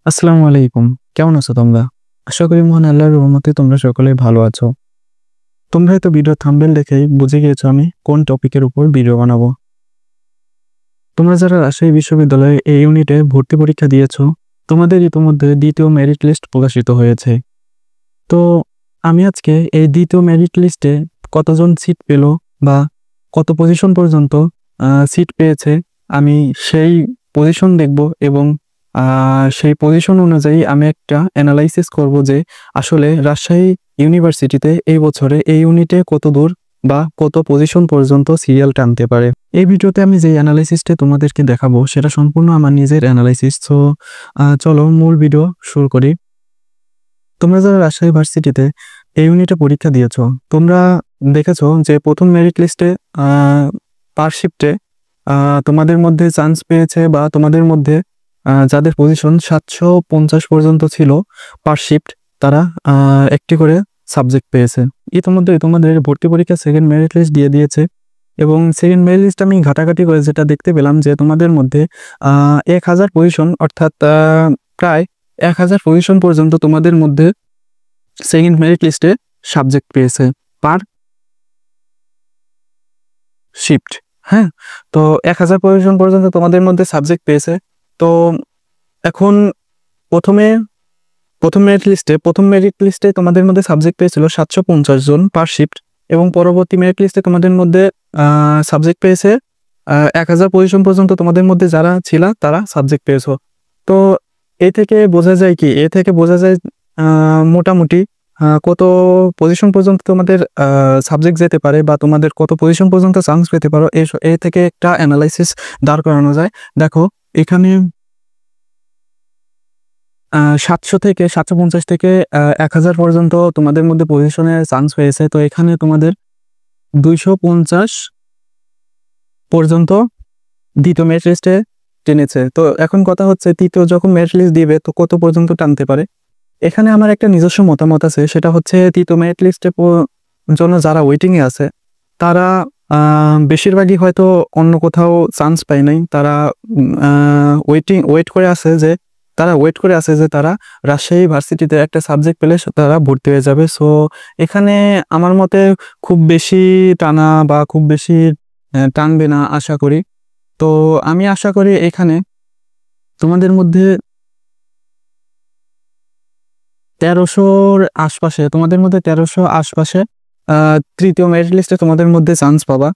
আসসালামু আলাইকুম। কেমন আছো তোমরা? আশা করি মহান আল্লাহর রহমতে তোমরা সকলেই ভালো আছো। তোমরা হয়তো ভিডিও থাম্বনেল দেখেই বুঝে গিয়েছো আমি কোন টপিকের উপর ভিডিও বানাবো। তোমরা যারা রাজশাহী বিশ্ববিদ্যালয়ে এই ইউনিটে ভর্তি পরীক্ষা দিয়েছো, তোমাদের ইতোমধ্যে দ্বিতীয় মেরিট লিস্ট প্রকাশিত হয়েছে। তো আমি আজকে এই দ্বিতীয় মেরিট লিস্টে কতজন সিট পেল বা কত পজিশন পর্যন্ত সিট পেয়েছে, আমি সেই পজিশন দেখব এবং সেই পজিশন অনুযায়ী আমি একটা অ্যানালাইসিস করব যে আসলে রাজশাহী ইউনিভার্সিটিতে এই বছরে এই ইউনিটে কত দূর বা কত পজিশন পর্যন্ত সিরিয়াল টানতে পারে। এই ভিডিওতে আমি যে অ্যানালাইসিসটা তোমাদেরকে দেখাবো সেটা সম্পূর্ণ আমার নিজের অ্যানালাইসিস। তো চলো মূল ভিডিও শুরু করি। তোমরা যারা রাজশাহী ভার্সিটিতে এই ইউনিটে পরীক্ষা দিয়েছো, তোমরা দেখেছো যে প্রথম মেরিট লিস্টে পার শিফটে তোমাদের মধ্যে চান্স পেয়েছে বা তোমাদের মধ্যে যাদের পজিশন 750 পর্যন্ত ছিল পার শিফট, তারা একটি করে সাবজেক্ট পেয়েছে। ইতিমধ্যে তোমাদের ভর্তি পরীক্ষা সেকেন্ড মেরিট লিস্ট দিয়ে দিয়েছে এবং সেকেন্ড মেরিট লিস্ট আমি ঘাটাঘাটি করে যেটা দেখতে পেলাম যে তোমাদের মধ্যে 1000 পজিশন অর্থাৎ প্রায় 1000 পজিশন পর্যন্ত তোমাদের মধ্যে সেকেন্ড মেরিট লিস্টে সাবজেক্ট পেয়েছে পার শিফট। হ্যাঁ, তো 1000 পজিশন পর্যন্ত তোমাদের মধ্যে সাবজেক্ট পেয়েছে। তো এখন প্রথম মেরিট লিস্টে তোমাদের মধ্যে সাবজেক্ট পেয়েছিল 750 জন পার শিফট এবং পরবর্তী মেরিট লিস্টে তোমাদের মধ্যে সাবজেক্ট পেয়েছে 1000 পজিশন পর্যন্ত তোমাদের মধ্যে যারা ছিল তারা সাবজেক্ট পেয়েছো। তো এ থেকে বোঝা যায় মোটামুটি কত পজিশন পর্যন্ত তোমাদের সাবজেক্ট যেতে পারে বা তোমাদের কত পজিশন পর্যন্ত চান্স পেতে পারো, এ থেকে একটা অ্যানালাইসিস দাঁড় করানো যায়। দেখো এখানে 750 থেকে 1000 পর্যন্ত তোমাদের মধ্যে পজিশনে চান্স হয়েছে। তো এখানে তোমাদের 250 পর্যন্ত দ্বিতীয় মেরিট লিস্টে টেনেছে। তো এখন কথা হচ্ছে তৃতীয় যখন মেরিট লিস্ট দিবে তো কত পর্যন্ত টানতে পারে। এখানে আমার একটা নিজস্ব মতামত আছে, সেটা হচ্ছে তৃতীয় মেরিট লিস্টে জন্য যারা ওয়েটিংয়ে আছে তারা বেশিরভাগই হয়তো অন্য কোথাও চান্স পায় নাই। তারা ওয়েট করে আছে যে তারা রাজশাহী ভার্সিটিতে একটা সাবজেক্ট পেলে তারা ভর্তি হয়ে যাবে। সো এখানে আমার মতে খুব বেশি টানা বা খুব বেশি টানবে না আশা করি। তো আমি আশা করি এখানে তোমাদের মধ্যে 1300 আশপাশে তৃতীয় মেরিট লিস্টে তোমাদের মধ্যে চান্স পাবা।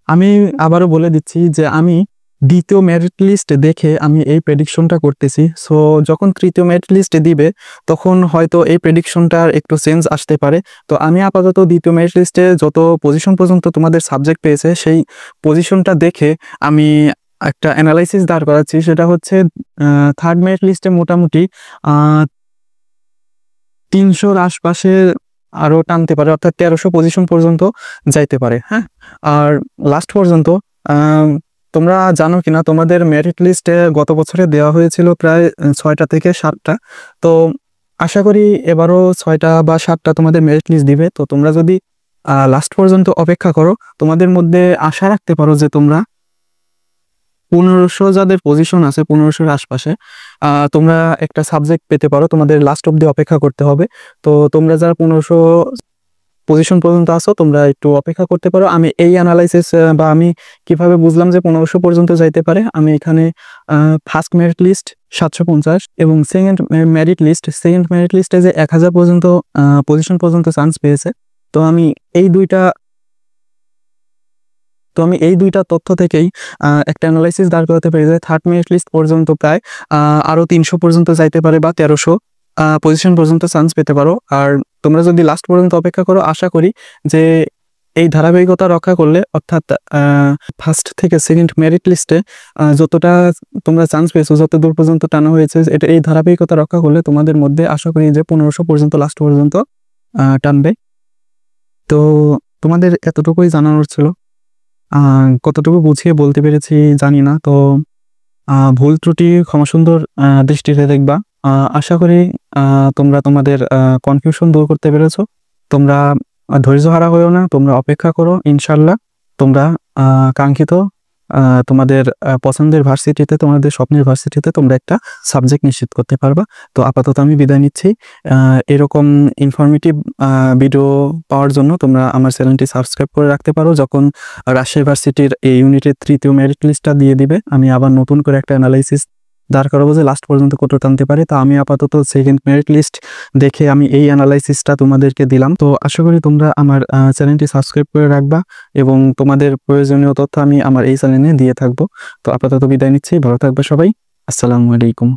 আমি আবারও বলে দিচ্ছি যে আমি দ্বিতীয় মেরিট লিস্ট দেখে আমি এই প্রেডিকশনটা করতেছি। সো যখন তৃতীয় মেরিট লিস্ট দিবে তখন হয়তো এই প্রেডিকশনটার একটু চেঞ্জ আসতে পারে। তো আমি আপাতত দ্বিতীয় মেরিট লিস্টে যত পজিশন পর্যন্ত তোমাদের সাবজেক্ট পেয়েছে সেই পজিশনটা দেখে আমি একটা অ্যানালাইসিস দাঁড় করাচ্ছি। সেটা হচ্ছে থার্ড মেরিট লিস্টে মোটামুটি 300 আশপাশে আরো টানতে পারে, অর্থাৎ 1300 পজিশন পর্যন্ত যাইতে পারে। হ্যাঁ, আর লাস্ট পর্যন্ত তোমরা জানো কিনা তোমাদের মেরিট লিস্টে গত বছরে দেওয়া হয়েছিল প্রায় 6টা থেকে 7টা। তো আশা করি এবারও 6টা বা 7টা তোমাদের মেরিট লিস্ট দিবে। তো তোমরা যদি লাস্ট পর্যন্ত অপেক্ষা করো, তোমাদের মধ্যে আশা রাখতে পারো যে তোমরা 1500 যাদের পজিশন আছে 1500-র আশপাশে তোমরা একটা সাবজেক্ট পেতে পারো। তোমাদের লাস্ট অব্দি অপেক্ষা করতে হবে। তো তোমরা যারা 1500 পজিশন পর্যন্ত আসো তোমরা একটু অপেক্ষা করতে পারো। আমি এই অ্যানালাইসিস বা আমি কিভাবে বুঝলাম যে 1500 পর্যন্ত যাইতে পারে, আমি এখানে ফার্স্ট মেরিট লিস্ট 750 এবং সেকেন্ড মেরিট লিস্টে যে 1000 পর্যন্ত পজিশন পর্যন্ত চান্স পেয়েছে। তো আমি এই দুইটা তথ্য থেকেই একটা অ্যানালাইসিস দাঁড় করাতে পারি যে থার্ড মেরিট লিস্ট পর্যন্ত প্রায় আরো 300 পর্যন্ত যাইতে পারে বা 1300 পজিশন পর্যন্ত চান্স পেতে পারো। আর তোমরা যদি লাস্ট পর্যন্ত অপেক্ষা করো, আশা করি যে এই ধারাবাহিকতা রক্ষা করলে, অর্থাৎ ফার্স্ট থেকে সেকেন্ড মেরিট লিস্টে যতটা তোমরা চান্স পেয়েছো, যত দূর পর্যন্ত টানা হয়েছে, এই ধারাবাহিকতা রক্ষা করলে তোমাদের মধ্যে আশা করি যে 1500 পর্যন্ত লাস্ট পর্যন্ত টানবে। তো তোমাদের এতটুকুই জানানোর ছিল। কতটুকু বুঝিয়ে বলতে পেরেছি জানি না। তো ভুল ত্রুটি ক্ষমা সুন্দর দৃষ্টিতে দেখবা। আশা করি তোমরা তোমাদের কনফিউশন দূর করতে পেরেছো। তোমরা ধৈর্য হারা হয়েও না, তোমরা অপেক্ষা করো, ইনশাল্লাহ তোমরা কাঙ্ক্ষিত তোমাদের পছন্দের ভার্সিটিতে, তোমাদের স্বপ্নের ভার্সিটিতে তোমরা একটা সাবজেক্ট নিশ্চিত করতে পারবা। তো আপাতত আমি বিদায় নিচ্ছি। এরকম ইনফরমেটিভ ভিডিও পাওয়ার জন্য তোমরা আমার চ্যানেলটি সাবস্ক্রাইব করে রাখতে পারো। যখন রাজশাহী ভার্সিটির এই ইউনিটের 3য় মেরিট লিস্টটা দিয়ে দিবে, আমি আবার নতুন করে একটা অ্যানালাইসিস দাঁড় করাবো যে লাস্ট পর্যন্ত কত টানতে পারে। তো আমি আপাতত 2nd মেরিট লিস্ট দেখে আমি এই অ্যানালাইসিসটা তোমাদেরকে দিলাম। তো আশা করি তোমরা আমার চ্যানেলটি সাবস্ক্রাইব করে রাখবা এবং তোমাদের প্রয়োজনীয় তথ্য আমি আমার এই চ্যানেলে দিয়ে থাকবো। তো আপাতত বিদায় নিচ্ছি, ভালো থাকবে সবাই, আসসালামু আলাইকুম।